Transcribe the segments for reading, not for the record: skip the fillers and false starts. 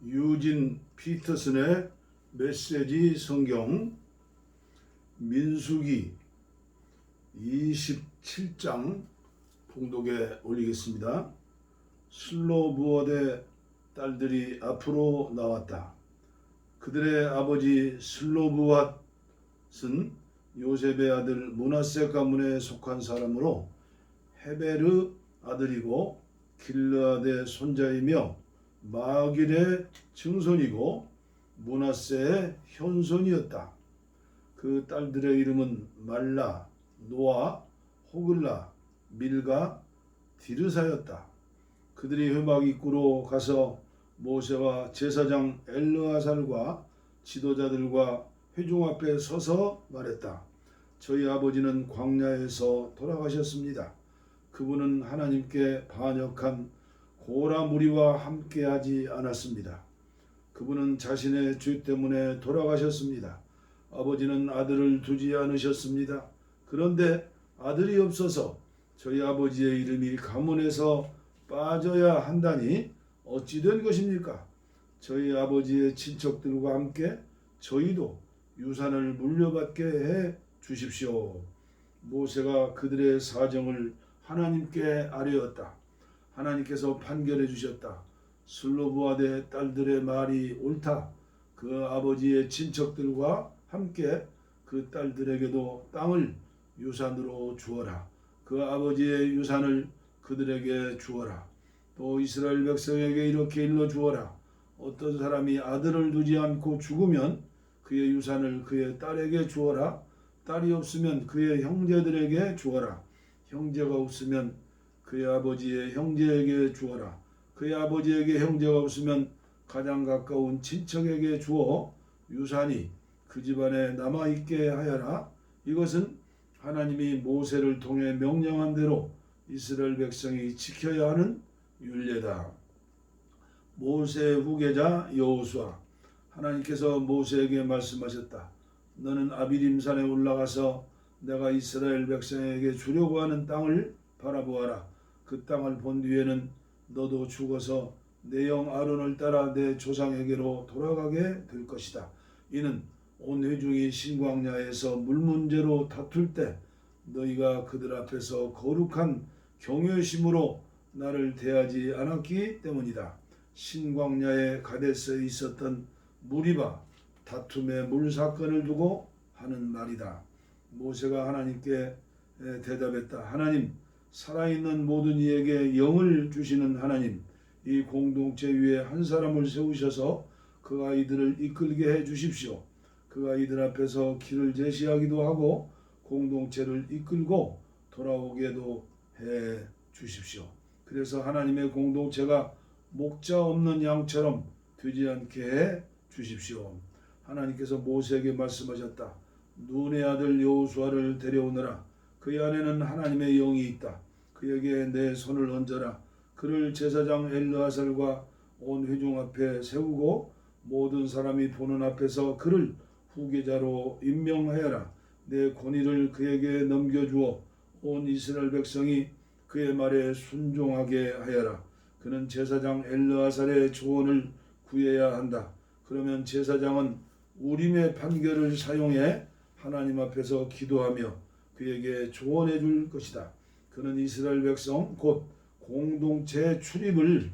유진 피터슨의 메시지 성경 민수기 27장 봉독에 올리겠습니다. 슬로부옷의 딸들이 앞으로 나왔다. 그들의 아버지 슬로부앗은 요셉의 아들 므낫세 가문에 속한 사람으로 헤베르 아들이고 길르앗의 손자이며 마길의 증손이고 므낫세의 현손이었다. 그 딸들의 이름은 말라, 노아, 호글라, 밀가, 디르사였다. 그들이 회막 입구로 가서 모세와 제사장 엘르아살과 지도자들과 회중 앞에 서서 말했다. 저희 아버지는 광야에서 돌아가셨습니다. 그분은 하나님께 반역한 고라 무리와 함께하지 않았습니다. 그분은 자신의 죄 때문에 돌아가셨습니다. 아버지는 아들을 두지 않으셨습니다. 그런데 아들이 없어서 저희 아버지의 이름이 가문에서 빠져야 한다니 어찌 된 것입니까? 저희 아버지의 친척들과 함께 저희도 유산을 물려받게 해 주십시오. 모세가 그들의 사정을 하나님께 아뢰었다. 하나님께서 판결해 주셨다. 슬로부앗의 딸들의 말이 옳다. 그 아버지의 친척들과 함께 그 딸들에게도 땅을 유산으로 주어라. 그 아버지의 유산을 그들에게 주어라. 또 이스라엘 백성에게 이렇게 일러 주어라. 어떤 사람이 아들을 두지 않고 죽으면 그의 유산을 그의 딸에게 주어라. 딸이 없으면 그의 형제들에게 주어라. 형제가 없으면 그의 아버지의 형제에게 주어라. 그의 아버지에게 형제가 없으면 가장 가까운 친척에게 주어 유산이 그 집안에 남아있게 하여라. 이것은 하나님이 모세를 통해 명령한 대로 이스라엘 백성이 지켜야 하는 율례다. 모세 후계자 여호수아. 하나님께서 모세에게 말씀하셨다. 너는 아비림산에 올라가서 내가 이스라엘 백성에게 주려고 하는 땅을 바라보아라. 그 땅을 본 뒤에는 너도 죽어서 내 형 아론을 따라 내 조상에게로 돌아가게 될 것이다. 이는 온 회중이 신광야에서 물 문제로 다툴 때 너희가 그들 앞에서 거룩한 경외심으로 나를 대하지 않았기 때문이다. 신광야의 가데스에 있었던 무리바 다툼의 물 사건을 두고 하는 말이다. 모세가 하나님께 대답했다. 하나님, 살아있는 모든 이에게 영을 주시는 하나님, 이 공동체 위에 한 사람을 세우셔서 그 아이들을 이끌게 해 주십시오. 그 아이들 앞에서 길을 제시하기도 하고 공동체를 이끌고 돌아오게도 해 주십시오. 그래서 하나님의 공동체가 목자 없는 양처럼 되지 않게 해 주십시오. 하나님께서 모세에게 말씀하셨다. 눈의 아들 여호수아를 데려오너라. 그의 안에는 하나님의 영이 있다. 그에게 내 손을 얹어라. 그를 제사장 엘르아살과 온 회중 앞에 세우고 모든 사람이 보는 앞에서 그를 후계자로 임명하여라. 내 권위를 그에게 넘겨주어 온 이스라엘 백성이 그의 말에 순종하게 하여라. 그는 제사장 엘르아살의 조언을 구해야 한다. 그러면 제사장은 우림의 판결을 사용해 하나님 앞에서 기도하며 그에게 조언해 줄 것이다. 그는 이스라엘 백성 곧 공동체 출입을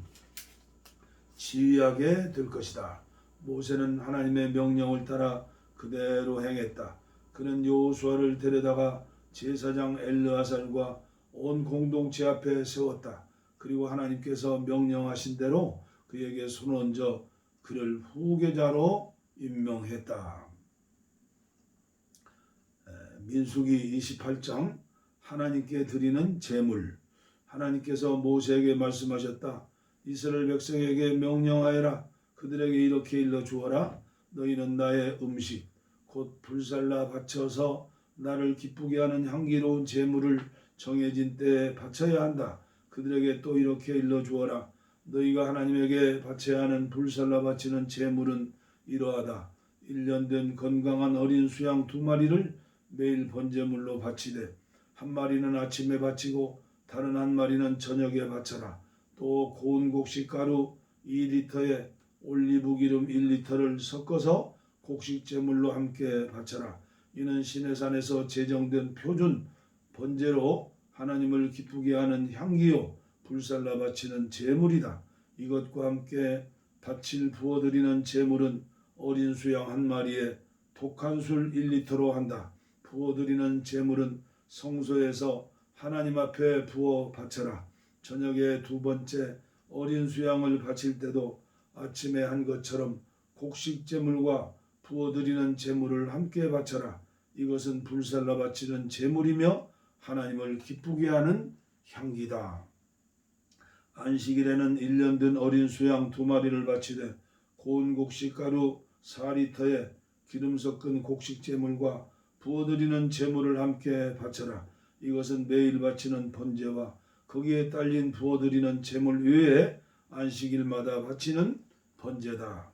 지휘하게 될 것이다. 모세는 하나님의 명령을 따라 그대로 행했다. 그는 여호수아를 데려다가 제사장 엘르아살과 온 공동체 앞에 세웠다. 그리고 하나님께서 명령하신 대로 그에게 손 얹어 그를 후계자로 임명했다. 민수기 28장 하나님께 드리는 제물. 하나님께서 모세에게 말씀하셨다. 이스라엘 백성에게 명령하여라. 그들에게 이렇게 일러 주어라. 너희는 나의 음식 곧 불살라 바쳐서 나를 기쁘게 하는 향기로운 제물을 정해진 때에 바쳐야 한다. 그들에게 또 이렇게 일러 주어라. 너희가 하나님에게 바쳐야 하는 불살라 바치는 제물은 이러하다. 1년 된 건강한 어린 수양 2마리를 매일 번제물로 바치되 한 마리는 아침에 바치고 다른 한 마리는 저녁에 바쳐라. 또 고운 곡식 가루 2리터에 올리브 기름 1리터를 섞어서 곡식 제물로 함께 바쳐라. 이는 시내산에서 제정된 표준 번제로 하나님을 기쁘게 하는 향기요 불살라 바치는 제물이다. 이것과 함께 바칠 부어드리는 제물은 어린 수양 한 마리에 독한 술 1리터로 한다. 부어드리는 제물은 성소에서 하나님 앞에 부어 바쳐라. 저녁에 두 번째 어린 수양을 바칠 때도 아침에 한 것처럼 곡식 제물과 부어드리는 제물을 함께 바쳐라. 이것은 불살라 바치는 제물이며 하나님을 기쁘게 하는 향기다. 안식일에는 1년 된 어린 수양 2마리를 바치되 고운 곡식 가루 4리터에 기름 섞은 곡식 제물과 부어드리는 제물을 함께 바쳐라. 이것은 매일 바치는 번제와 거기에 딸린 부어드리는 제물 외에 안식일마다 바치는 번제다.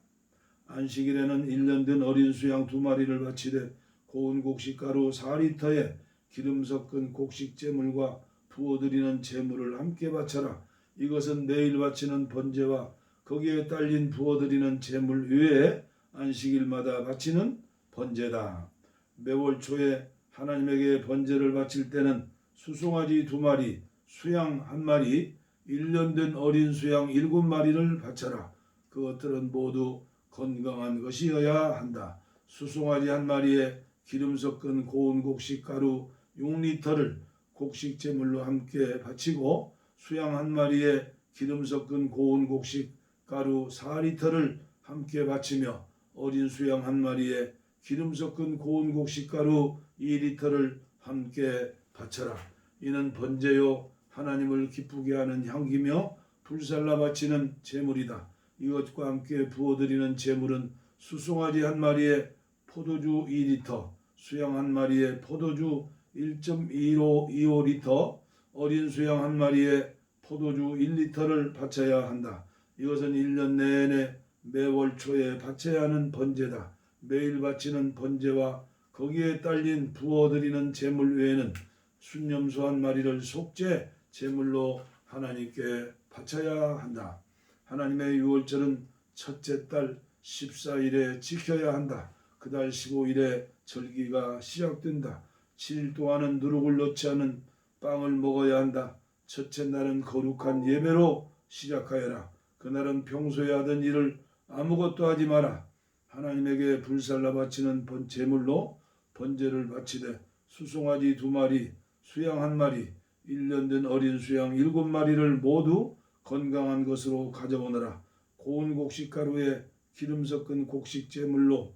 안식일에는 1년 된 어린 수양 2마리를 바치되 고운 곡식 가루 4리터에 기름 섞은 곡식 제물과 부어드리는 제물을 함께 바쳐라. 이것은 매일 바치는 번제와 거기에 딸린 부어드리는 제물 외에 안식일마다 바치는 번제다. 매월 초에 하나님에게 번제를 바칠 때는 수송아지 2마리, 수양 1마리, 1년 된 어린 수양 7마리를 바쳐라. 그것들은 모두 건강한 것이어야 한다. 수송아지 1마리에 기름 섞은 고운 곡식 가루 6리터를 곡식 제물로 함께 바치고 수양 1마리에 기름 섞은 고운 곡식 가루 4리터를 함께 바치며 어린 수양 1마리에 기름 섞은 고운 곡식 가루 2리터를 함께 바쳐라. 이는 번제요 하나님을 기쁘게 하는 향기며 불살라 바치는 제물이다. 이것과 함께 부어드리는 제물은 수송아지 1마리에 포도주 2리터, 수양 1마리에 포도주 1.25리터, 어린 수양 1마리에 포도주 1리터를 바쳐야 한다. 이것은 1년 내내 매월 초에 바쳐야 하는 번제다. 매일 바치는 번제와 거기에 딸린 부어드리는 제물 외에는 순염소 1마리를 속죄 제물로 하나님께 바쳐야 한다. 하나님의 유월절은 첫째 달 14일에 지켜야 한다. 그달 15일에 절기가 시작된다. 7일 동안은 누룩을 넣지 않은 빵을 먹어야 한다. 첫째 날은 거룩한 예배로 시작하여라. 그날은 평소에 하던 일을 아무것도 하지 마라. 하나님에게 불살라 바치는 제물로 번제를 바치되 수송아지 2마리, 수양 1마리, 1년 된 어린 수양 7마리를 모두 건강한 것으로 가져오너라. 고운 곡식 가루에 기름 섞은 곡식 제물로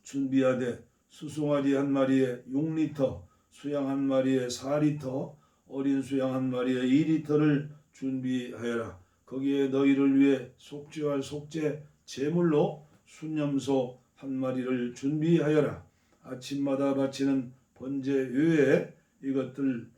준비하되 수송아지 1마리에 6리터, 수양 1마리에 4리터, 어린 수양 1마리에 2리터를 준비하여라. 거기에 너희를 위해 속죄할 속죄 제물로 순염소 1마리를 준비하여라. 아침마다 바치는 번제 외에 이것들을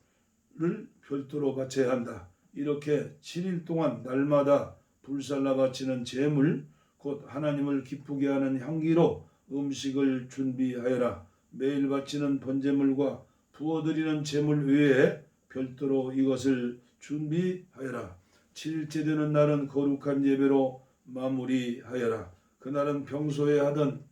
별도로 바쳐야 한다. 이렇게 7일 동안 날마다 불살라 바치는 제물 곧 하나님을 기쁘게 하는 향기로 음식을 준비하여라. 매일 바치는 번제물과 부어드리는 제물 외에 별도로 이것을 준비하여라. 7일째 되는 날은 거룩한 예배로 마무리하여라. 그날은 평소에 하던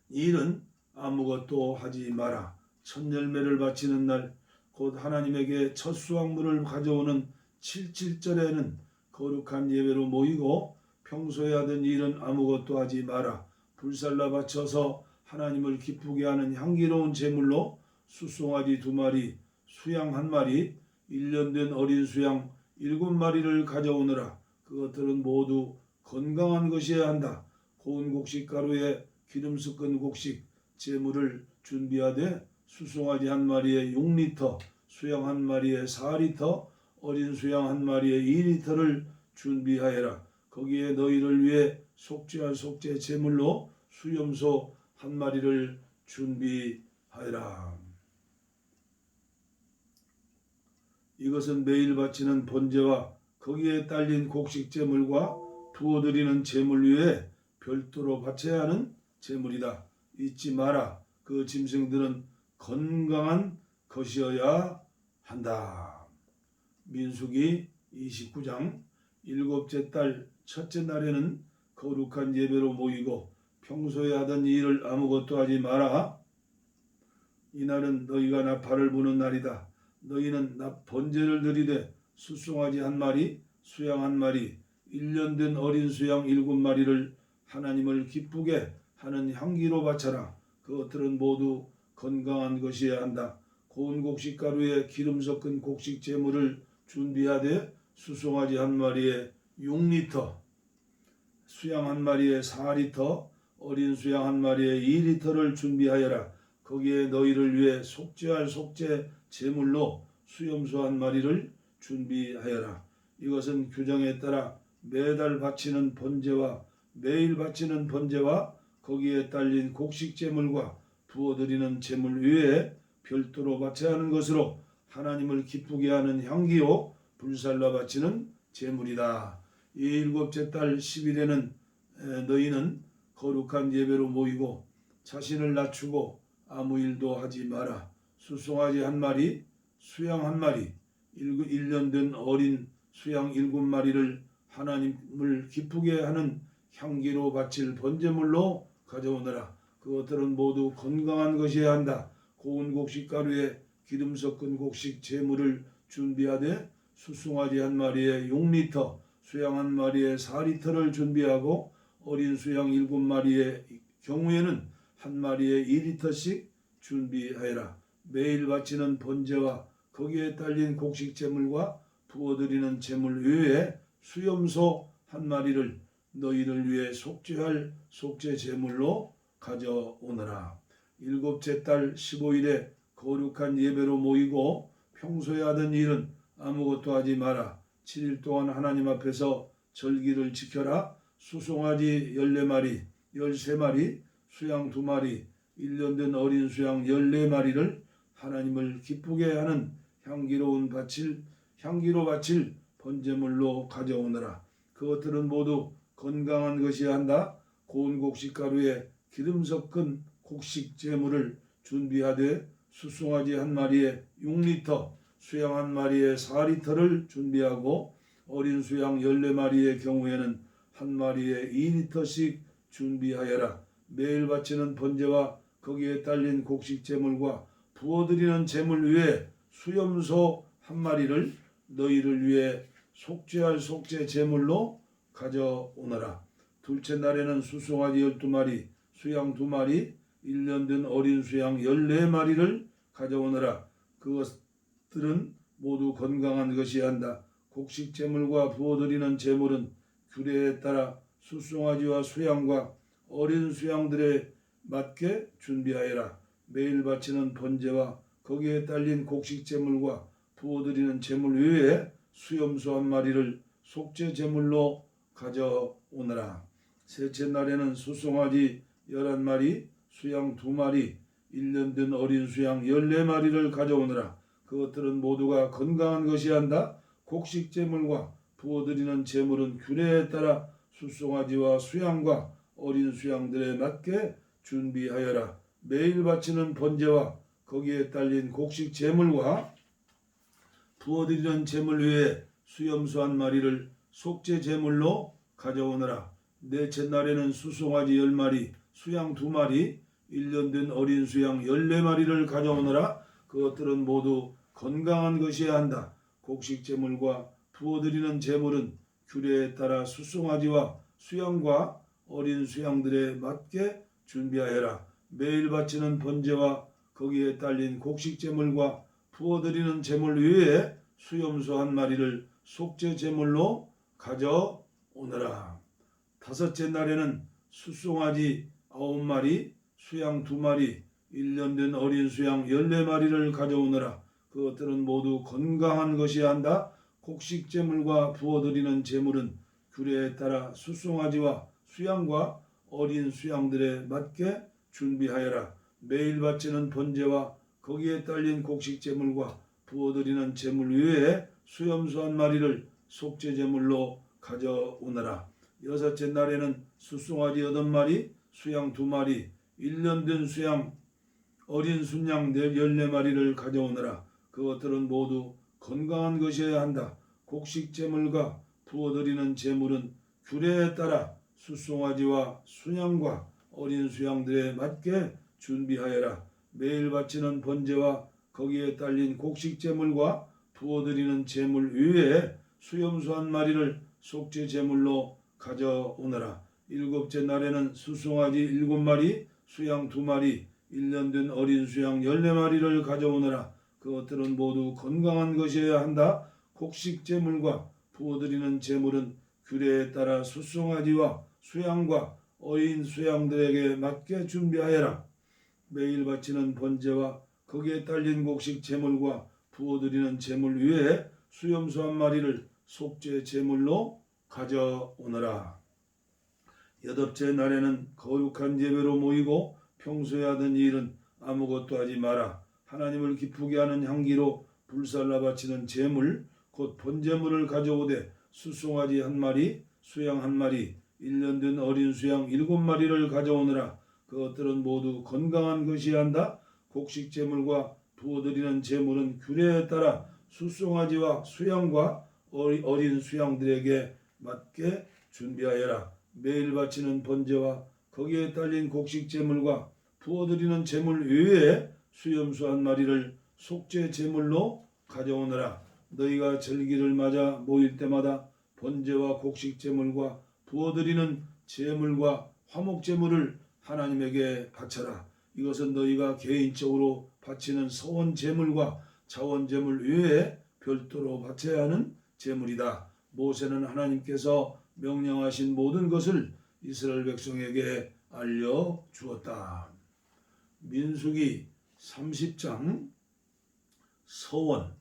일은 아무것도 하지 마라. 첫 열매를 바치는 날 곧 하나님에게 첫 수확물을 가져오는 77절에는 거룩한 예배로 모이고 평소에 하던 일은 아무것도 하지 마라. 불살라 바쳐서 하나님을 기쁘게 하는 향기로운 제물로 수송아지 2마리, 수양 1마리, 1년 된 어린 수양 7마리를 가져오느라. 그것들은 모두 건강한 것이어야 한다. 고운 곡식 가루에 기름 섞은 곡식 제물을 준비하되 수송아지 1마리에 6리터, 수양 1마리에 4리터, 어린 수양 1마리에 2리터를 준비하여라. 거기에 너희를 위해 속죄할 속죄 제물로 수염소 1마리를 준비하여라. 이것은 매일 바치는 번제와 거기에 딸린 곡식 제물과 부어드리는 제물 위에 별도로 바쳐야 하는 제물이다. 잊지 마라. 그 짐승들은 건강한 것이어야 한다. 민수기 29장 7째 달 첫째 날에는 거룩한 예배로 모이고 평소에 하던 일을 아무것도 하지 마라. 이날은 너희가 나팔을 부는 날이다. 너희는 번제를 드리되 수송아지 한 마리, 수양 한 마리, 1년 된 어린 수양 7마리를 하나님을 기쁘게 하는 향기로 바쳐라. 그것들은 모두 건강한 것이어야 한다. 고운 곡식가루에 기름 섞은 곡식 제물을 준비하되 수송아지 한 마리에 6리터, 수양 한 마리에 4리터, 어린 수양 한 마리에 2리터를 준비하여라. 거기에 너희를 위해 속죄할 속죄 제물로 수염소 한 마리를 준비하여라. 이것은 규정에 따라 매달 바치는 번제와 매일 바치는 번제와 거기에 딸린 곡식 제물과 부어드리는 제물 외에 별도로 바쳐야 하는 것으로 하나님을 기쁘게 하는 향기요 불살라 바치는 제물이다. 이 7째 달 10일에는 너희는 거룩한 예배로 모이고 자신을 낮추고 아무 일도 하지 마라. 수송아지 한 마리, 수양 한 마리, 1년 된 어린 수양 7마리를 하나님을 기쁘게 하는 향기로 바칠 번제물로 가져오너라. 그것들은 모두 건강한 것이어야 한다. 고운 곡식가루에 기름 섞은 곡식 제물을 준비하되 수송아지 한 마리에 6리터, 수양 한 마리에 4리터를 준비하고 어린 수양 7마리의 경우에는 한 마리에 2리터씩 준비하여라. 매일 바치는 번제와 거기에 딸린 곡식 제물과 부어드리는 제물 외에 수염소 한 마리를 너희를 위해 속죄할 속죄 제물로 가져오너라. 7째 달 15일에 거룩한 예배로 모이고 평소에 하던 일은 아무것도 하지 마라. 7일 동안 하나님 앞에서 절기를 지켜라. 수송아지 14마리, 13마리, 수양 2마리, 1년 된 어린 수양 14마리를 하나님을 기쁘게 하는 향기로 바칠 번제물로 가져오너라. 그것들은 모두 건강한 것이어야 한다. 고운 곡식가루에 기름 섞은 곡식 제물을 준비하되 수송아지 한 마리에 6리터, 수양 한 마리에 4리터를 준비하고 어린 수양 14마리의 경우에는 한 마리에 2리터씩 준비하여라. 매일 바치는 번제와 거기에 딸린 곡식 제물과 부어드리는 제물 외에 수염소 한 마리를 너희를 위해 속죄할 속죄 제물로 가져오너라. 둘째 날에는 수송아지 12마리, 수양 2마리, 1년 된 어린 수양 14마리를 가져오너라. 그것들은 모두 건강한 것이어야 한다. 곡식 제물과 부어드리는 제물은 규례에 따라 수송아지와 수양과 어린 수양들에 맞게 준비하여라. 매일 바치는 번제와 거기에 딸린 곡식 제물과 부어드리는 제물 외에 수염소 한 마리를 속죄 제물로 가져오너라. 셋째 날에는 수송아지 11마리, 수양 2마리, 1년 된 어린 수양 14마리를 가져오너라. 그것들은 모두가 건강한 것이어야 한다. 곡식 제물과 부어드리는 제물은 규례에 따라 수송아지와 수양과 어린 수양들에 맞게 준비하여라. 매일 바치는 번제와 거기에 딸린 곡식 제물과 부어드리는 제물 외에 수염소 한 마리를 속죄 제물로 가져오너라. 넷째 날에는 수송아지 10마리, 수양 2마리, 1년 된 어린 수양 14마리를 가져오너라. 그것들은 모두 건강한 것이어야 한다. 곡식 제물과 부어드리는 제물은 규례에 따라 수송아지와 수양과 어린 수양들에 맞게 준비하여라. 매일 바치는 번제와 거기에 딸린 곡식 제물과 부어드리는 제물 외에 수염소 한 마리를 속죄 제물로 가져오너라. 다섯째 날에는 수송아지 9마리, 수양 2마리, 1년 된 어린 수양 14마리를 가져오너라. 그것들은 모두 건강한 것이어야 한다. 곡식 제물과 부어드리는 제물은 규례에 따라 수송아지와 수양과 어린 수양들에 맞게 준비하여라. 매일 바치는 번제와 거기에 딸린 곡식 제물과 부어드리는 제물 외에 수염소 한 마리를 속죄 제물로 가져오너라. 여섯째 날에는 수송아지 8마리, 수양 2마리, 1년 된 수양 어린 순양 14마리를 가져오너라. 그것들은 모두 건강한 것이어야 한다. 곡식 제물과 부어드리는 제물은 규례에 따라 숫송아지와 순양과 어린 수양들에 맞게 준비하여라. 매일 바치는 번제와 거기에 딸린 곡식 제물과 부어드리는 제물 외에 수염소 한 마리를 속죄 제물로 가져오너라. 일곱째 날에는 숫송아지 7마리, 수양 2마리, 1년 된 어린 수양 14마리를 가져오너라. 그것들은 모두 건강한 것이어야 한다. 곡식 제물과 부어드리는 제물은 규례에 따라 숫송아지와 수양과 어린 수양들에게 맞게 준비하여라. 매일 바치는 번제와 거기에 딸린 곡식 제물과 부어드리는 제물 외에 수염소 한 마리를 속죄 제물로 가져오너라. 여덟째 날에는 거룩한 예배로 모이고 평소에 하던 일은 아무것도 하지 마라. 하나님을 기쁘게 하는 향기로 불살라 바치는 제물 곧 번제물을 가져오되 숫송아지 1마리, 수양 1마리, 1년 된 어린 수양 7마리를 가져오느라. 그것들은 모두 건강한 것이야 한다. 곡식 제물과 부어드리는 제물은 규례에 따라 숫송아지와 수양과 어린 수양들에게 맞게 준비하여라. 매일 바치는 번제와 거기에 딸린 곡식 제물과 부어드리는 제물 외에 수염소 1마리를 속죄 제물로 가져오너라. 너희가 절기를 맞아 모일 때마다 번제와 곡식 제물과 부어드리는 제물과 화목 제물을 하나님에게 바쳐라. 이것은 너희가 개인적으로 바치는 서원 제물과 자원 제물 외에 별도로 바쳐야 하는 제물이다. 모세는 하나님께서 명령하신 모든 것을 이스라엘 백성에게 알려주었다. 민수기 30장 서원.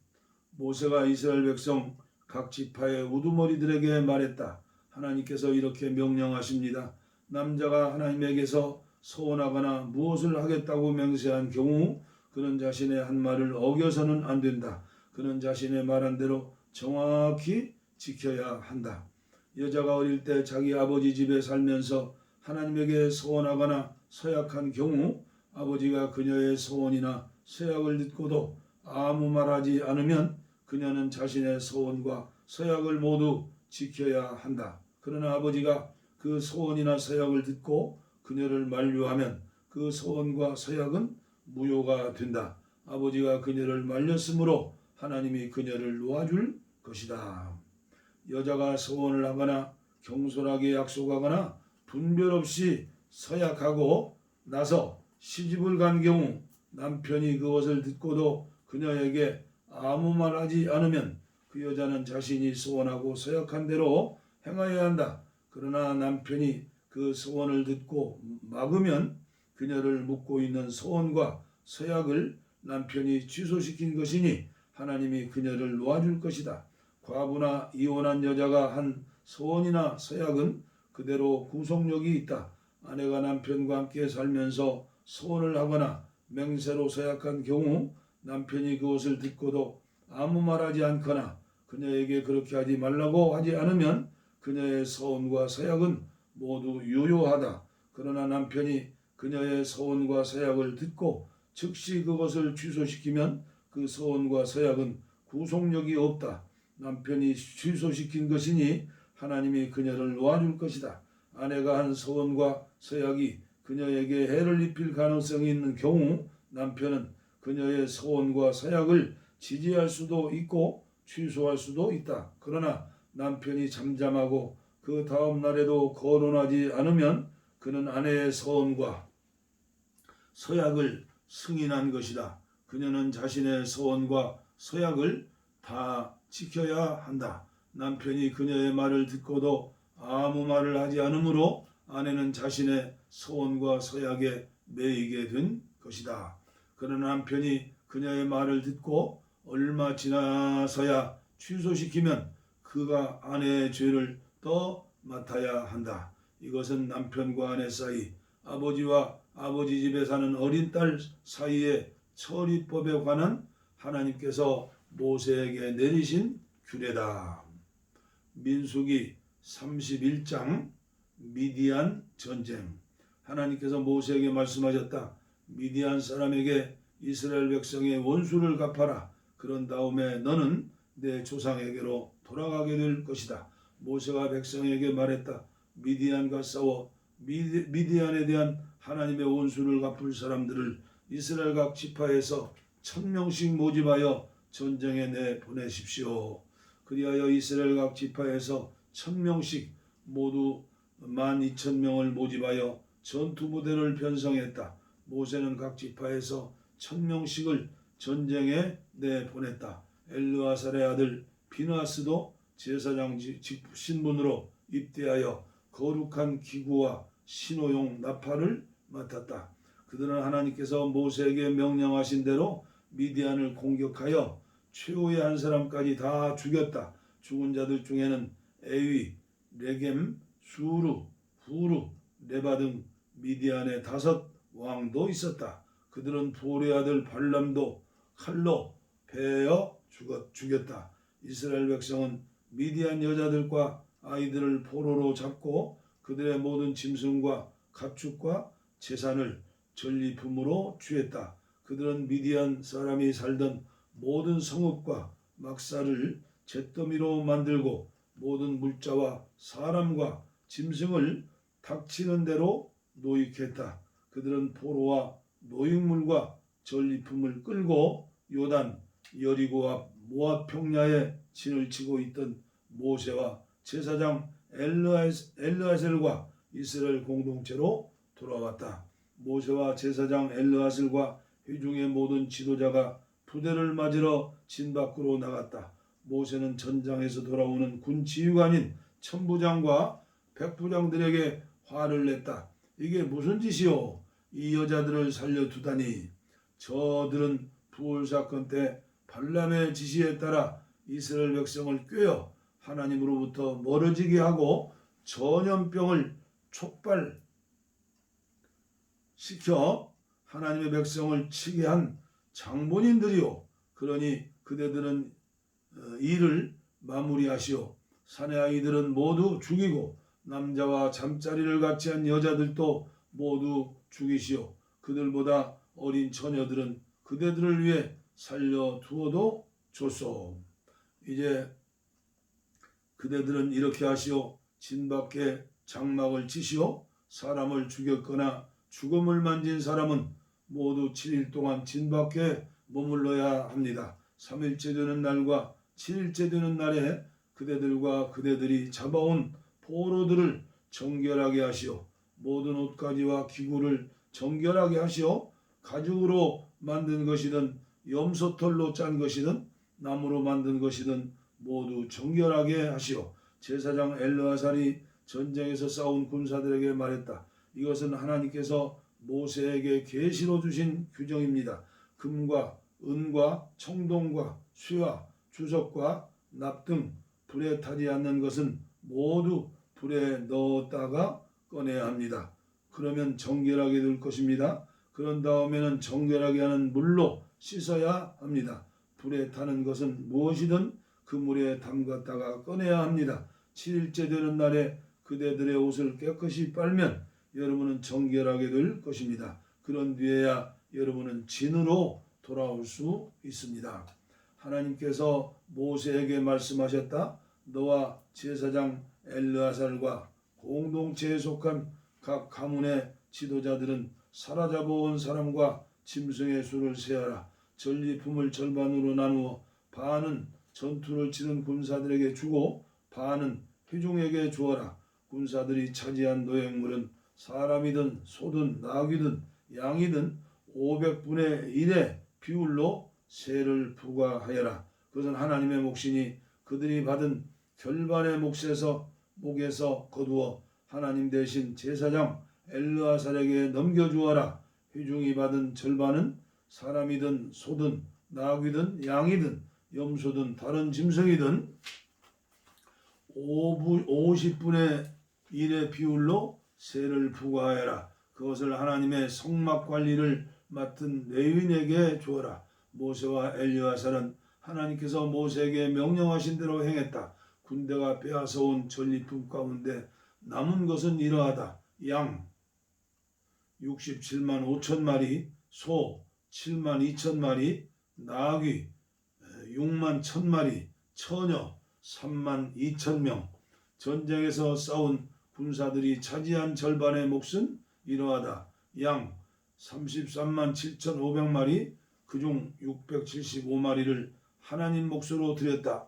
모세가 이스라엘 백성 각 지파의 우두머리들에게 말했다. 하나님께서 이렇게 명령하십니다. 남자가 하나님에게서 서원하거나 무엇을 하겠다고 맹세한 경우 그는 자신의 한 말을 어겨서는 안 된다. 그는 자신의 말한 대로 정확히 지켜야 한다. 여자가 어릴 때 자기 아버지 집에 살면서 하나님에게 서원하거나 서약한 경우 아버지가 그녀의 서원이나 서약을 듣고도 아무 말하지 않으면 그녀는 자신의 서원과 서약을 모두 지켜야 한다. 그러나 아버지가 그 서원이나 서약을 듣고 그녀를 만류하면 그 서원과 서약은 무효가 된다. 아버지가 그녀를 말렸으므로 하나님이 그녀를 놓아줄 것이다. 여자가 서원을 하거나 경솔하게 약속하거나 분별 없이 서약하고 나서 시집을 간 경우 남편이 그것을 듣고도 그녀에게 아무 말하지 않으면 그 여자는 자신이 서원하고 서약한 대로 행하여야 한다. 그러나 남편이 그 서원을 듣고 막으면 그녀를 묶고 있는 서원과 서약을 남편이 취소시킨 것이니 하나님이 그녀를 놓아줄 것이다. 과부나 이혼한 여자가 한 서원이나 서약은 그대로 구속력이 있다. 아내가 남편과 함께 살면서 서원을 하거나 맹세로 서약한 경우 남편이 그것을 듣고도 아무 말하지 않거나 그녀에게 그렇게 하지 말라고 하지 않으면 그녀의 서원과 서약은 모두 유효하다. 그러나 남편이 그녀의 서원과 서약을 듣고 즉시 그것을 취소시키면 그 서원과 서약은 구속력이 없다. 남편이 취소시킨 것이니 하나님이 그녀를 놓아줄 것이다. 아내가 한 서원과 서약이 그녀에게 해를 입힐 가능성이 있는 경우 남편은 그녀의 서원과 서약을 지지할 수도 있고 취소할 수도 있다. 그러나 남편이 잠잠하고 그 다음 날에도 거론하지 않으면 그는 아내의 서원과 서약을 승인한 것이다. 그녀는 자신의 서원과 서약을 다 지켜야 한다. 남편이 그녀의 말을 듣고도 아무 말을 하지 않으므로 아내는 자신의 서원과 서약에 매이게 된 것이다. 그러나 남편이 그녀의 말을 듣고 얼마 지나서야 취소시키면 그가 아내의 죄를 더 맡아야 한다. 이것은 남편과 아내 사이, 아버지와 아버지 집에 사는 어린 딸 사이의 처리법에 관한 하나님께서 모세에게 내리신 규례다. 민수기 31장 미디안 전쟁. 하나님께서 모세에게 말씀하셨다. 미디안 사람에게 이스라엘 백성의 원수를 갚아라. 그런 다음에 너는 내 조상에게로 돌아가게 될 것이다. 모세가 백성에게 말했다. 미디안과 싸워 미디안에 대한 하나님의 원수를 갚을 사람들을 이스라엘 각 지파에서 1000명씩 모집하여 전쟁에 내보내십시오. 그리하여 이스라엘 각 지파에서 1000명씩 모두 12,000명을 모집하여 전투 부대를 편성했다. 모세는 각 지파에서 1000명씩을 전쟁에 내보냈다. 엘르아살의 아들 비느하스도 제사장 신분으로 입대하여 거룩한 기구와 신호용 나팔을 맡았다. 그들은 하나님께서 모세에게 명령하신 대로 미디안을 공격하여 최후의 한 사람까지 다 죽였다. 죽은 자들 중에는 에위, 레겜, 수루, 후루, 레바 등 미디안의 5 왕도 있었다. 그들은 보레 아들 발람도 칼로 베어 죽였다. 이스라엘 백성은 미디안 여자들과 아이들을 포로로 잡고 그들의 모든 짐승과 가축과 재산을 전리품으로 취했다. 그들은 미디안 사람이 살던 모든 성읍과 막사를 잿더미로 만들고 모든 물자와 사람과 짐승을 닥치는 대로 노익했다. 그들은 포로와 노획물과 전리품을 끌고 요단, 여리고 앞 모압 평야에 진을 치고 있던 모세와 제사장 엘르아셀과 이스라엘 공동체로 돌아왔다. 모세와 제사장 엘르아셀과 회중의 모든 지도자가 부대를 맞으러 진 밖으로 나갔다. 모세는 전장에서 돌아오는 군 지휘관인 천부장과 백부장들에게 화를 냈다. 이게 무슨 짓이오? 이 여자들을 살려두다니. 저들은 부울 사건 때 발람의 지시에 따라 이스라엘 백성을 꾀어 하나님으로부터 멀어지게 하고 전염병을 촉발시켜 하나님의 백성을 치게 한 장본인들이요. 그러니 그대들은 일을 마무리하시오. 사내 아이들은 모두 죽이고 남자와 잠자리를 같이 한 여자들도 모두 죽이시오. 그들보다 어린 처녀들은 그대들을 위해 살려두어도 좋소. 이제 그대들은 이렇게 하시오. 진 밖에 장막을 치시오. 사람을 죽였거나 죽음을 만진 사람은 모두 7일 동안 진 밖에 머물러야 합니다. 3일째 되는 날과 7일째 되는 날에 그대들과 그대들이 잡아온 포로들을 정결하게 하시오. 모든 옷가지와 기구를 정결하게 하시오. 가죽으로 만든 것이든 염소털로 짠 것이든 나무로 만든 것이든 모두 정결하게 하시오. 제사장 엘르아살이 전쟁에서 싸운 군사들에게 말했다. 이것은 하나님께서 모세에게 계시로 주신 규정입니다. 금과 은과 청동과 쇠와 주석과 납 등 불에 타지 않는 것은 모두 불에 넣었다가 꺼내야 합니다. 그러면 정결하게 될 것입니다. 그런 다음에는 정결하게 하는 물로 씻어야 합니다. 불에 타는 것은 무엇이든 그 물에 담갔다가 꺼내야 합니다. 7일째 되는 날에 그대들의 옷을 깨끗이 빨면 여러분은 정결하게 될 것입니다. 그런 뒤에야 여러분은 진으로 돌아올 수 있습니다. 하나님께서 모세에게 말씀하셨다. 너와 제사장 엘르아살과 공동체에 속한 각 가문의 지도자들은 사로잡아온 사람과 짐승의 수를 세어라. 전리품을 절반으로 나누어 반은 전투를 치는 군사들에게 주고 반은 회중에게 주어라. 군사들이 차지한 노획물은 사람이든 소든 나귀든 양이든 500분의 1의 비율로 세를 부과하여라. 그것은 하나님의 몫이니 그들이 받은 절반의 목에서 거두어 하나님 대신 제사장 엘르아살에게 넘겨주어라. 회중이 받은 절반은 사람이든 소든 나귀든 양이든 염소든 다른 짐승이든 50분의 1의 비율로 세를 부과하여라. 그것을 하나님의 성막 관리를 맡은 레위인에게 주어라. 모세와 엘르아살은 하나님께서 모세에게 명령하신 대로 행했다. 군대가 빼앗아온 전리품 가운데 남은 것은 이러하다. 양 67만 5천 마리, 소 7만 2천 마리, 나귀 6만 1천 마리, 처녀 3만 2천 명. 전쟁에서 싸운 군사들이 차지한 절반의 몫은 이러하다. 양 33만 7,500마리, 그중 675마리를 하나님 몫으로 드렸다.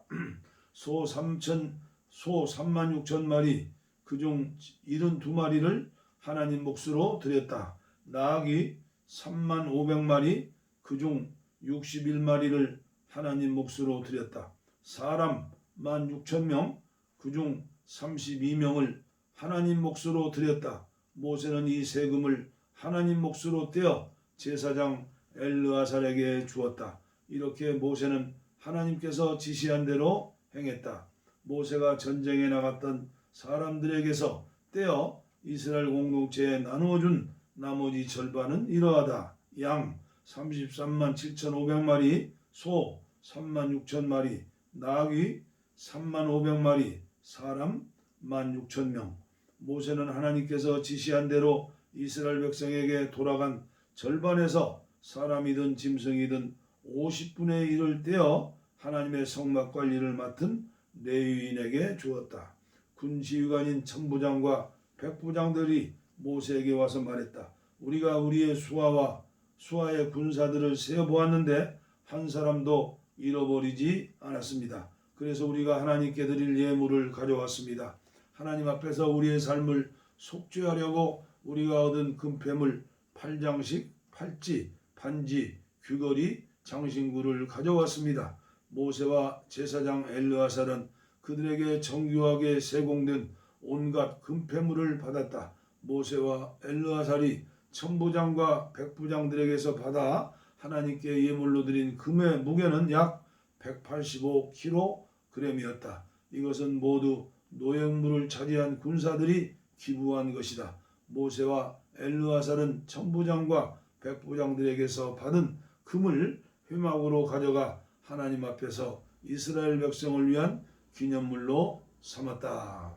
소 3만 6천 마리, 그중 72마리를 하나님 몫으로 드렸다. 나귀 3만 500마리, 그중 61마리를 하나님 몫으로 드렸다. 사람 16,000명, 그중 32명을 하나님 몫으로 드렸다. 모세는 이 세금을 하나님 몫으로 떼어 제사장 엘르아살에게 주었다. 이렇게 모세는 하나님께서 지시한 대로 행했다. 모세가 전쟁에 나갔던 사람들에게서 떼어 이스라엘 공동체에 나누어준 나머지 절반은 이러하다. 양 33만 7,500마리, 소 3만 6천 마리, 나귀 3만 500마리, 사람 16,000명. 모세는 하나님께서 지시한 대로 이스라엘 백성에게 돌아간 절반에서 사람이든 짐승이든 50분의 1을 떼어 하나님의 성막 관리를 맡은 레위인에게 주었다. 군지휘관인 천부장과 백부장들이 모세에게 와서 말했다. 우리가 우리의 수하의 군사들을 세어보았는데 한 사람도 잃어버리지 않았습니다. 그래서 우리가 하나님께 드릴 예물을 가져왔습니다. 하나님 앞에서 우리의 삶을 속죄하려고 우리가 얻은 금패물 8장식, 팔찌, 반지, 귀걸이, 장신구를 가져왔습니다. 모세와 제사장 엘르아살은 그들에게 정교하게 세공된 온갖 금패물을 받았다. 모세와 엘르아살이 천부장과 백부장들에게서 받아 하나님께 예물로 드린 금의 무게는 약 185kg이었다. 이것은 모두 노획물을 차지한 군사들이 기부한 것이다. 모세와 엘르아살은 천부장과 백부장들에게서 받은 금을 회막으로 가져가 하나님 앞에서 이스라엘 백성을 위한 기념물로 삼았다.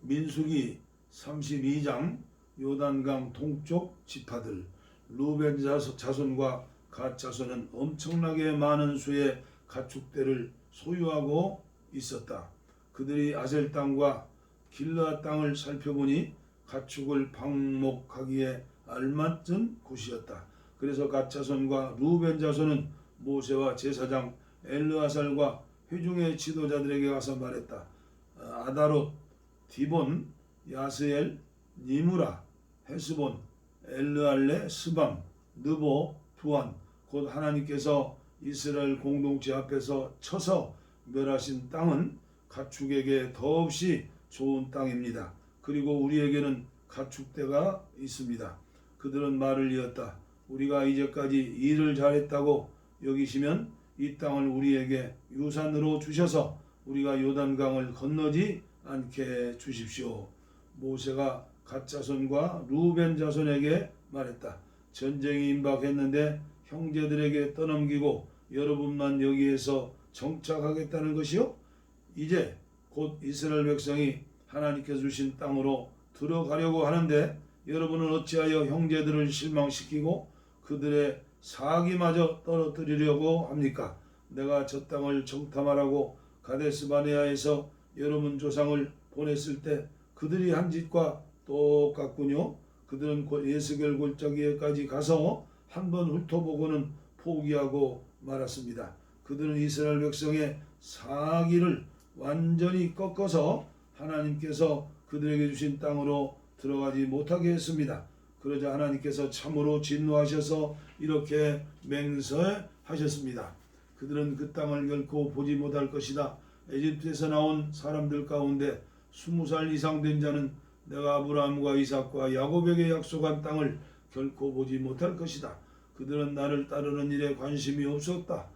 민수기 32장 요단강 동쪽 지파들 루벤 자손과 갓 자손은 엄청나게 많은 수의 가축대를 소유하고 있었다. 그들이 아셀 땅과 길르앗 땅을 살펴보니 가축을 방목하기에 알맞은 곳이었다. 그래서 갓 자손과 루벤 자손은 모세와 제사장 엘르아살과 회중의 지도자들에게 가서 말했다. 아다롯, 디본, 야스엘, 니무라, 헤스본, 엘르알레, 스밤, 느보, 두안, 곧 하나님께서 이스라엘 공동체 앞에서 쳐서 멸하신 땅은 가축에게 더없이 좋은 땅입니다. 그리고 우리에게는 가축대가 있습니다. 그들은 말을 이었다. 우리가 이제까지 일을 잘했다고 여기시면 이 땅을 우리에게 유산으로 주셔서 우리가 요단강을 건너지 않게 주십시오. 모세가 갓 자손과 루벤 자손에게 말했다. 전쟁이 임박했는데 형제들에게 떠넘기고 여러분만 여기에서 정착하겠다는 것이요? 이제 곧 이스라엘 백성이 하나님께서 주신 땅으로 들어가려고 하는데 여러분은 어찌하여 형제들을 실망시키고 그들의 사기마저 떨어뜨리려고 합니까? 내가 저 땅을 정탐하라고 가데스바네아에서 여러분 조상을 보냈을 때 그들이 한 짓과 똑같군요. 그들은 에스겔 골짜기에까지 가서 한번 훑어보고는 포기하고 말았습니다. 그들은 이스라엘 백성의 사기를 완전히 꺾어서 하나님께서 그들에게 주신 땅으로 들어가지 못하게 했습니다. 그러자 하나님께서 참으로 진노하셔서 이렇게 맹세하셨습니다. 그들은 그 땅을 결코 보지 못할 것이다. 에집트에서 나온 사람들 가운데 20살 이상 된 자는 내가 아브라함과 이삭과 야곱에게 약속한 땅을 결코 보지 못할 것이다. 그들은 나를 따르는 일에 관심이 없었다.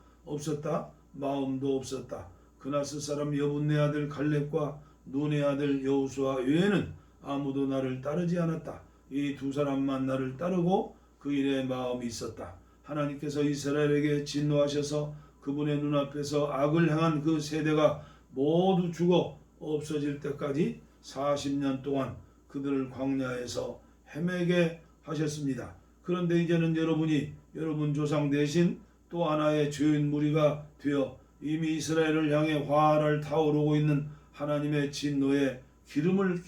마음도 없었다. 그나스 사람 여분네 아들 갈렙과 눈의 아들 여호수아 외에는 아무도 나를 따르지 않았다. 이 두 사람만 나를 따르고 그 일에 마음이 있었다. 하나님께서 이스라엘에게 진노하셔서 그분의 눈앞에서 악을 행한 그 세대가 모두 죽어 없어질 때까지 40년 동안 그들을 광야에서 헤매게 하셨습니다. 그런데 이제는 여러분이 여러분 조상 대신 또 하나의 죄인 무리가 되어 이미 이스라엘을 향해 화를 타오르고 있는 하나님의 진노에 기름을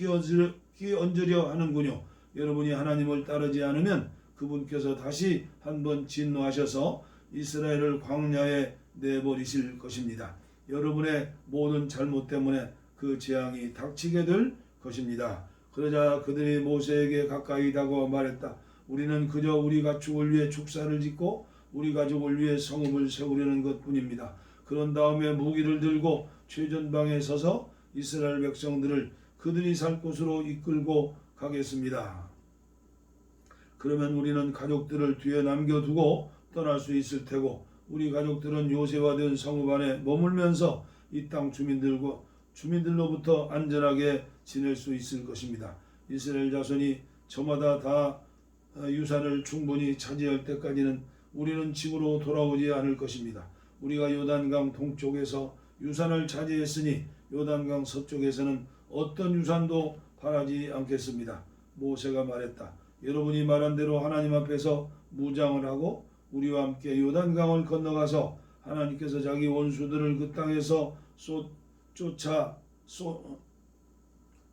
끼얹으려 하는군요. 여러분이 하나님을 따르지 않으면 그분께서 다시 한번 진노하셔서 이스라엘을 광야에 내버리실 것입니다. 여러분의 모든 잘못 때문에 그 재앙이 닥치게 될 것입니다. 그러자 그들이 모세에게 가까이 다가와 말했다. 우리는 그저 우리 가축을 위해 축사를 짓고 우리 가족을 위해 성읍을 세우려는 것뿐입니다. 그런 다음에 무기를 들고 최전방에 서서 이스라엘 백성들을 그들이 살 곳으로 이끌고 가겠습니다. 그러면 우리는 가족들을 뒤에 남겨두고 떠날 수 있을 테고 우리 가족들은 요새화된 성읍 안에 머물면서 이 땅 주민들로부터 안전하게 지낼 수 있을 것입니다. 이스라엘 자손이 저마다 다 유산을 충분히 차지할 때까지는 우리는 집으로 돌아오지 않을 것입니다. 우리가 요단강 동쪽에서 유산을 차지했으니 요단강 서쪽에서는 어떤 유산도 바라지 않겠습니다. 모세가 말했다. 여러분이 말한 대로 하나님 앞에서 무장을 하고 우리와 함께 요단강을 건너가서 하나님께서 자기 원수들을 그 땅에서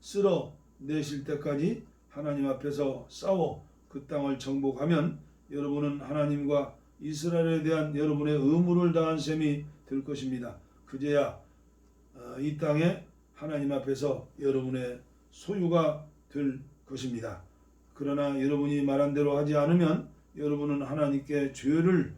쓸어 내실 때까지 하나님 앞에서 싸워 그 땅을 정복하면 여러분은 하나님과 이스라엘에 대한 여러분의 의무를 다한 셈이 될 것입니다. 그제야 이 땅에 하나님 앞에서 여러분의 소유가 될 것입니다. 그러나 여러분이 말한 대로 하지 않으면 여러분은 하나님께 죄를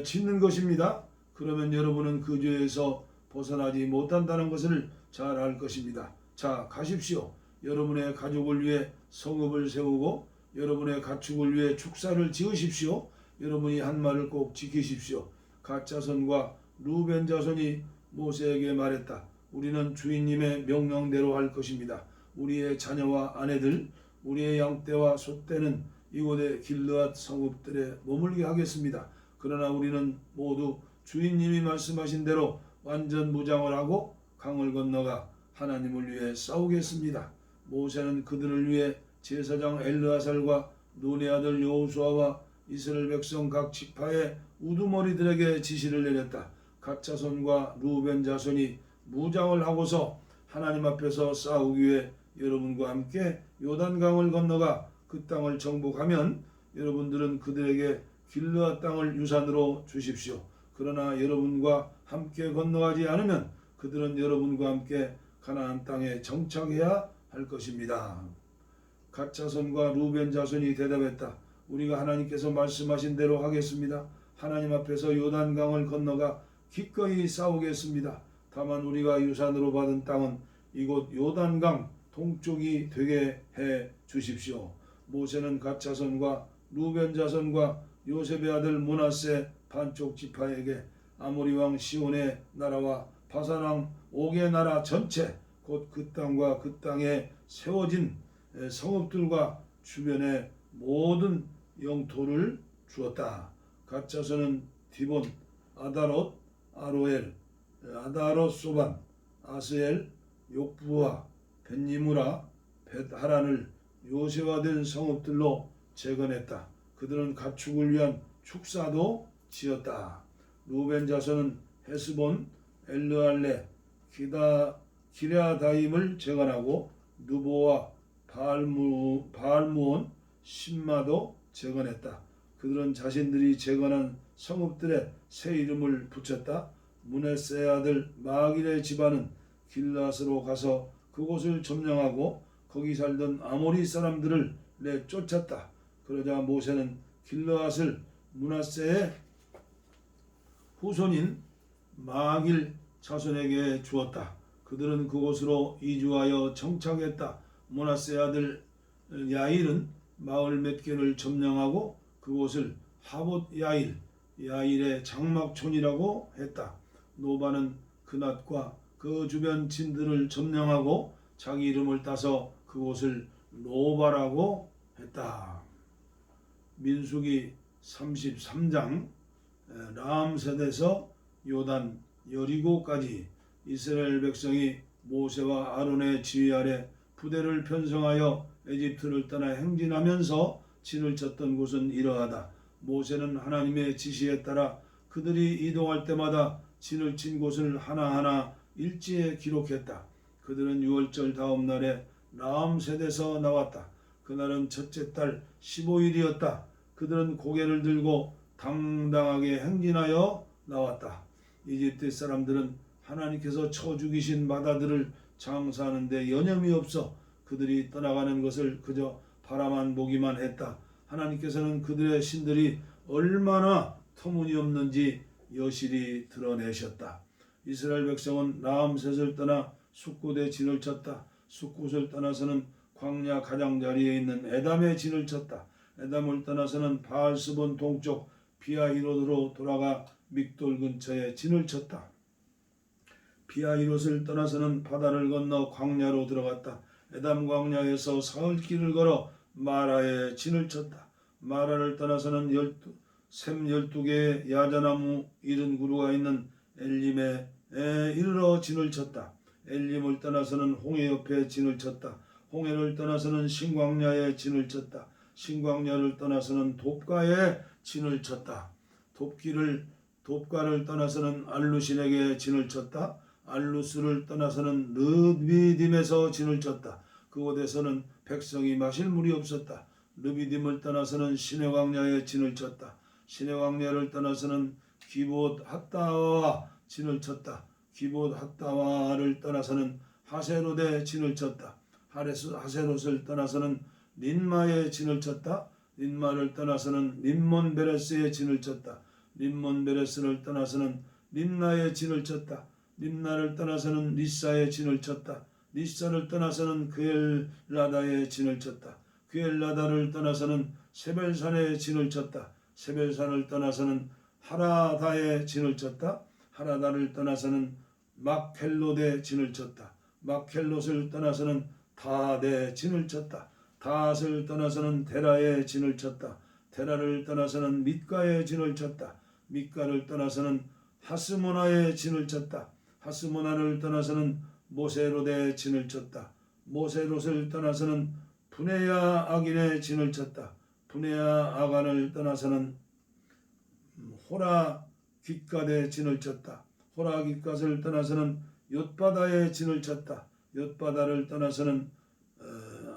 짓는 것입니다. 그러면 여러분은 그 죄에서 벗어나지 못한다는 것을 잘 알 것입니다. 자, 가십시오. 여러분의 가족을 위해 성읍을 세우고 여러분의 가축을 위해 축사를 지으십시오. 여러분이 한 말을 꼭 지키십시오. 갓 자손과 루벤 자손이 모세에게 말했다. 우리는 주인님의 명령대로 할 것입니다. 우리의 자녀와 아내들, 우리의 양떼와 소떼는 이곳의 길르앗 성읍들에 머물게 하겠습니다. 그러나 우리는 모두 주인님이 말씀하신 대로 완전 무장을 하고 강을 건너가 하나님을 위해 싸우겠습니다. 모세는 그들을 위해 제사장 엘르아살과 눈의 아들 여호수아와 이스라엘 백성 각 지파의 우두머리들에게 지시를 내렸다. 갓 자손과 루벤 자손이 무장을 하고서 하나님 앞에서 싸우기 위해 여러분과 함께 요단강을 건너가 그 땅을 정복하면 여러분들은 그들에게 길르앗 땅을 유산으로 주십시오. 그러나 여러분과 함께 건너가지 않으면 그들은 여러분과 함께 가나안 땅에 정착해야 할 것입니다. 갓 자손과 루벤 자손이 대답했다. 우리가 하나님께서 말씀하신 대로 하겠습니다. 하나님 앞에서 요단강을 건너가 기꺼이 싸우겠습니다. 다만 우리가 유산으로 받은 땅은 이곳 요단강 동쪽이 되게 해 주십시오. 모세는 갓 자손과 루벤 자손과 요셉의 아들 므낫세 반쪽 지파에게 아모리 왕 시온의 나라와 바산 왕 옥의 나라 전체 곧 그 땅과 그 땅에 세워진 성읍들과 주변의 모든 영토를 주었다. 갓 자손은 디본, 아다롯, 아로엘, 아다롯 소반, 아스엘, 욕부와 벳니무라, 벳하란을 요새화된 성읍들로 재건했다. 그들은 가축을 위한 축사도 지었다. 루벤 자손은 헤스본, 엘르알레, 기랴다임을 재건하고 누보와 바알무온, 신마도 재건했다. 그들은 자신들이 재건한 성읍들의 새 이름을 붙였다. 므낫세의 아들 마길의 집안은 길르앗으로 가서 그곳을 점령하고 거기 살던 아모리 사람들을 내쫓았다. 그러자 모세는 길르앗을 므낫세의 후손인 마길 자손에게 주었다. 그들은 그곳으로 이주하여 정착했다. 므낫세의 아들 야일은 마을 몇 개를 점령하고 그곳을 하봇 야일의 장막촌이라고 했다. 노바는 그낫과 그 주변 진들을 점령하고 자기 이름을 따서 그곳을 노바라고 했다. 민수기 33장 람셋에서 요단 여리고까지 이스라엘 백성이 모세와 아론의 지휘 아래 부대를 편성하여 에집트를 떠나 행진하면서 진을 쳤던 곳은 이러하다. 모세는 하나님의 지시에 따라 그들이 이동할 때마다 진을 친 곳을 하나하나 일지에 기록했다. 그들은 유월절 다음 날에 라암셋에서 나왔다. 그날은 첫째 달 15일이었다. 그들은 고개를 들고 당당하게 행진하여 나왔다. 이집트 사람들은 하나님께서 쳐 죽이신 마다들을 장사하는 데 여념이 없어 그들이 떠나가는 것을 그저 바라만 보기만 했다. 하나님께서는 그들의 신들이 얼마나 터무니없는지 여실히 드러내셨다. 이스라엘 백성은 라암셋을 떠나 숫곳에 진을 쳤다. 숫곳을 떠나서는 광야 가장자리에 있는 에담에 진을 쳤다. 에담을 떠나서는 바알스본 동쪽 비아히롯으로 돌아가 믹돌 근처에 진을 쳤다. 비아히롯을 떠나서는 바다를 건너 광야로 들어갔다. 에담 광야에서 사흘길을 걸어 마라에 진을 쳤다. 마라를 떠나서는 샘 12개의 야자나무 70그루가 있는 엘림에 이르러 진을 쳤다. 엘림을 떠나서는 홍해 옆에 진을 쳤다. 홍해를 떠나서는 신광야에 진을 쳤다. 신광야를 떠나서는 돕가에 진을 쳤다. 돕가를 떠나서는 알루신에게 진을 쳤다. 알루스를 떠나서는 르비딤에서 진을 쳤다. 그곳에서는 백성이 마실 물이 없었다. 르비딤을 떠나서는 시내 광야에 진을 쳤다. 시내 광야를 떠나서는 기봇 핫다와 진을 쳤다. 기봇 핫다와를 떠나서는 하세롯에 진을 쳤다. 하세롯을 떠나서는 린마에 진을 쳤다. 린마를 떠나서는 림몬 베레스에 진을 쳤다. 림몬 베레스를 떠나서는 림나에 진을 쳤다. 림나를 떠나서는 리사에 진을 쳤다. 리사를 떠나서는 그엘라다에 진을 쳤다. 그엘라다를 떠나서는 세벨산에 진을 쳤다. 세벨산을 떠나서는 하라다에 진을 쳤다. 하라다를 떠나서는 막헬롯에 진을 쳤다. 막헬롯을 떠나서는 다에 진을 쳤다. 다을 떠나서는 데라에 진을 쳤다. 데라를 떠나서는 밑가에 진을 쳤다. 밑가를 떠나서는 하스모나에 진을 쳤다. 하스모나를 떠나서는 모세롯에 진을 쳤다. 모세롯을 떠나서는 분해야 아긴에 진을 쳤다. 분해야 아간을 떠나서는 호라 깃갓에 진을 쳤다. 호라 깃갓을 떠나서는 옅바다에 진을 쳤다. 옅바다를 떠나서는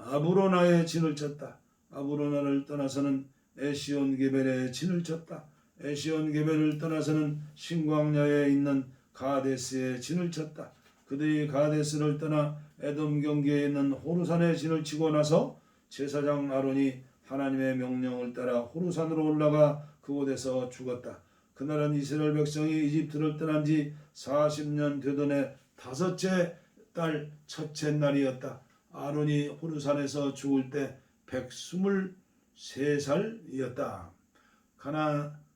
아브로나에 진을 쳤다. 아브로나를 떠나서는 에시온 게벨에 진을 쳤다. 에시온 게벨을 떠나서는 신광야에 있는 가데스에 진을 쳤다. 그들이 가데스를 떠나 에돔 경계에 있는 호르산에 진을 치고 나서 제사장 아론이 하나님의 명령을 따라 호르산으로 올라가 그곳에서 죽었다. 그날은 이스라엘 백성이 이집트를 떠난 지 40년 되던 해 다섯째 달 첫째 날이었다. 아론이 호르산에서 죽을 때 123살이었다.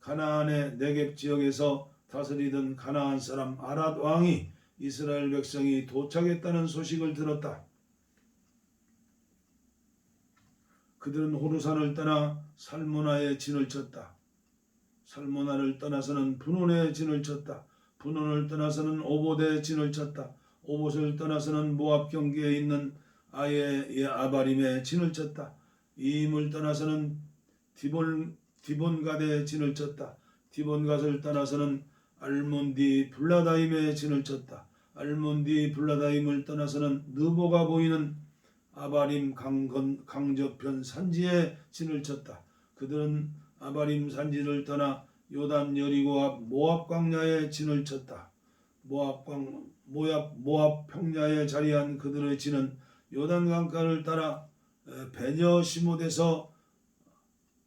가나안의 네겝 지역에서 다스리던 가나안 사람 아랏 왕이 이스라엘 백성이 도착했다는 소식을 들었다. 그들은 호르산을 떠나 살모나에 진을 쳤다. 살모나를 떠나서는 분온에 진을 쳤다. 분온을 떠나서는 오봇에 진을 쳤다. 오봇을 떠나서는 모압 경계에 있는 아예 아바림에 진을 쳤다. 이임을 떠나서는 디본갓에 진을 쳤다. 디본갓을 떠나서는 알몬디 블라다임에 진을 쳤다. 알몬디 블라다임을 떠나서는 느보가 보이는 아바림 강저편 산지에 진을 쳤다. 그들은 아바림 산지를 떠나 요단 여리고 앞 모압 광야에 진을 쳤다. 모압 평야에 자리한 그들의 진은 요단 강가를 따라 베녀시못에서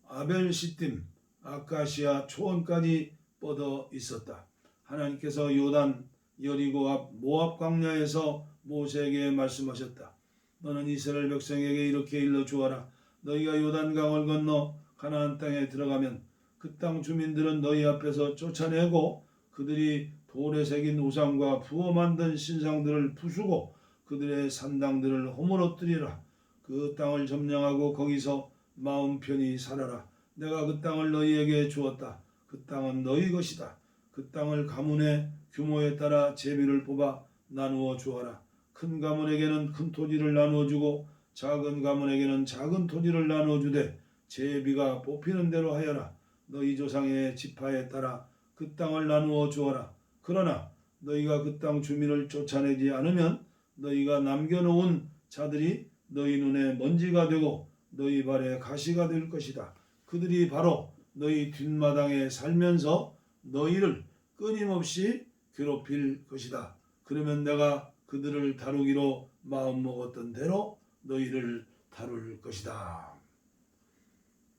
아벨시딤 아카시아 초원까지 뻗어 있었다. 하나님께서 요단 여리고 앞 모압 광야에서 모세에게 말씀하셨다. 너는 이스라엘 백성에게 이렇게 일러 주어라. 너희가 요단강을 건너 가나안 땅에 들어가면 그 땅 주민들은 너희 앞에서 쫓아내고 그들이 돌에 새긴 우상과 부어 만든 신상들을 부수고 그들의 산당들을 허물어뜨리라. 그 땅을 점령하고 거기서 마음 편히 살아라. 내가 그 땅을 너희에게 주었다. 그 땅은 너희 것이다. 그 땅을 가문의 규모에 따라 제비를 뽑아 나누어 주어라. 큰 가문에게는 큰 토지를 나누어 주고 작은 가문에게는 작은 토지를 나누어 주되 제비가 뽑히는 대로 하여라. 너희 조상의 지파에 따라 그 땅을 나누어 주어라. 그러나 너희가 그 땅 주민을 쫓아내지 않으면 너희가 남겨놓은 자들이 너희 눈에 먼지가 되고 너희 발에 가시가 될 것이다. 그들이 바로 너희 뒷마당에 살면서 너희를 끊임없이 괴롭힐 것이다. 그러면 내가 그들을 다루기로 마음먹었던 대로 너희를 다룰 것이다.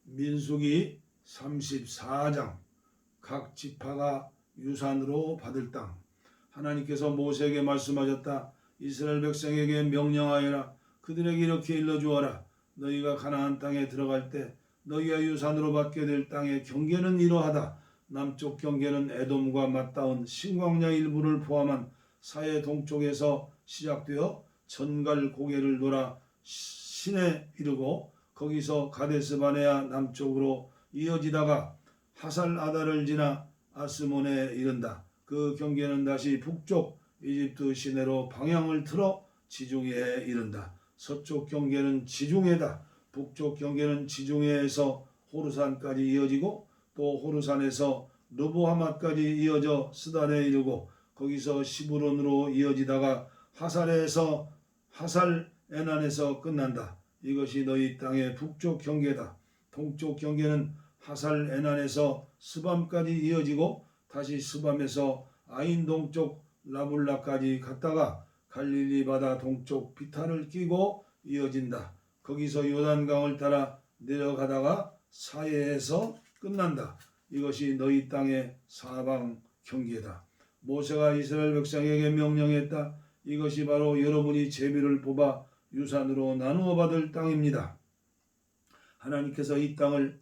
민수기 34장 각 지파가 유산으로 받을 땅. 하나님께서 모세에게 말씀하셨다. 이스라엘 백성에게 명령하여라. 그들에게 이렇게 일러주어라. 너희가 가나안 땅에 들어갈 때 너희가 유산으로 받게 될 땅의 경계는 이러하다. 남쪽 경계는 에돔과 맞닿은 신광야 일부를 포함한 사해 동쪽에서 시작되어 전갈 고개를 돌아 신에 이르고 거기서 가데스 바네아 남쪽으로 이어지다가 하살 아다를 지나 아스몬에 이른다. 그 경계는 다시 북쪽 이집트 시내로 방향을 틀어 지중해에 이른다. 서쪽 경계는 지중해다. 북쪽 경계는 지중해에서 호르산까지 이어지고 또 호르산에서 르보하맛까지 이어져 스단에 이르고 거기서 시브론으로 이어지다가 하살에서 하살 에난에서 끝난다. 이것이 너희 땅의 북쪽 경계다. 동쪽 경계는 하살 에난에서 스밤까지 이어지고 다시 스밤에서 아인 동쪽 라블라까지 갔다가 갈릴리 바다 동쪽 비탄을 끼고 이어진다. 거기서 요단강을 따라 내려가다가 사해에서 끝난다. 이것이 너희 땅의 사방 경계다. 모세가 이스라엘 백성에게 명령했다. 이것이 바로 여러분이 제비를 뽑아 유산으로 나누어 받을 땅입니다. 하나님께서 이 땅을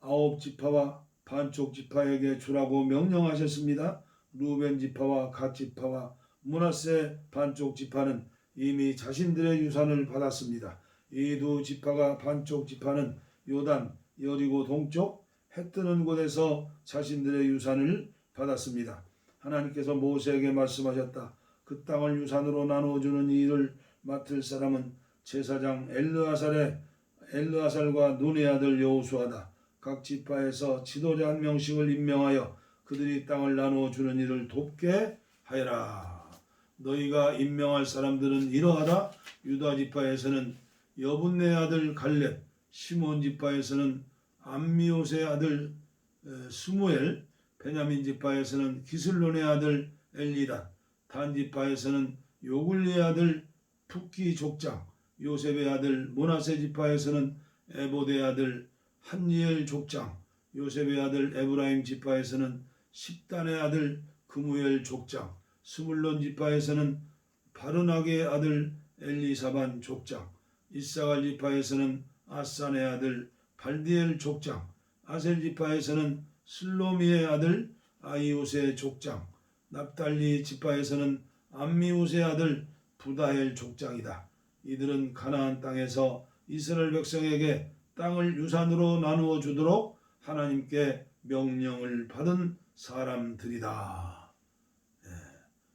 9지파와 반쪽 지파에게 주라고 명령하셨습니다. 루벤 지파와 갓 지파와 므낫세 반쪽 지파는 이미 자신들의 유산을 받았습니다. 이 두 지파가 반쪽 지파는 요단 여리고 동쪽 해 뜨는 곳에서 자신들의 유산을 받았습니다. 하나님께서 모세에게 말씀하셨다. 그 땅을 유산으로 나누어주는 일을 맡을 사람은 제사장 엘르아살과 눈의 아들 여호수아다. 각 지파에서 지도자 한 명씩을 임명하여 그들이 땅을 나누어 주는 일을 돕게 하여라. 너희가 임명할 사람들은 이러하다. 유다 지파에서는 여분네 아들 갈렙, 시몬 지파에서는 암미옷의 아들 스무엘, 베냐민 지파에서는 기슬론의 아들 엘리다, 단 지파에서는 요굴리의 아들 푸키 족장, 요셉의 아들 므낫세 지파에서는 에봇의 아들 한니엘 족장, 요셉의 아들 에브라임 지파에서는 십단의 아들 그무엘 족장, 스물론 지파에서는 바르나게의 아들 엘리사반 족장, 이사갈 지파에서는 아산의 아들 발디엘 족장, 아셀 지파에서는 슬로미의 아들 아이옷의 족장, 납달리 지파에서는 암미옷의 아들 부다엘 족장이다. 이들은 가나안 땅에서 이스라엘 백성에게 땅을 유산으로 나누어 주도록 하나님께 명령을 받은 사람들이다.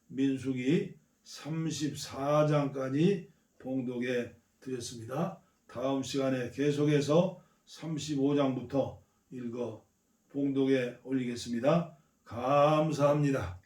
민수기 34장까지 봉독해 드렸습니다. 다음 시간에 계속해서 35장부터 읽어 봉독에 올리겠습니다. 감사합니다.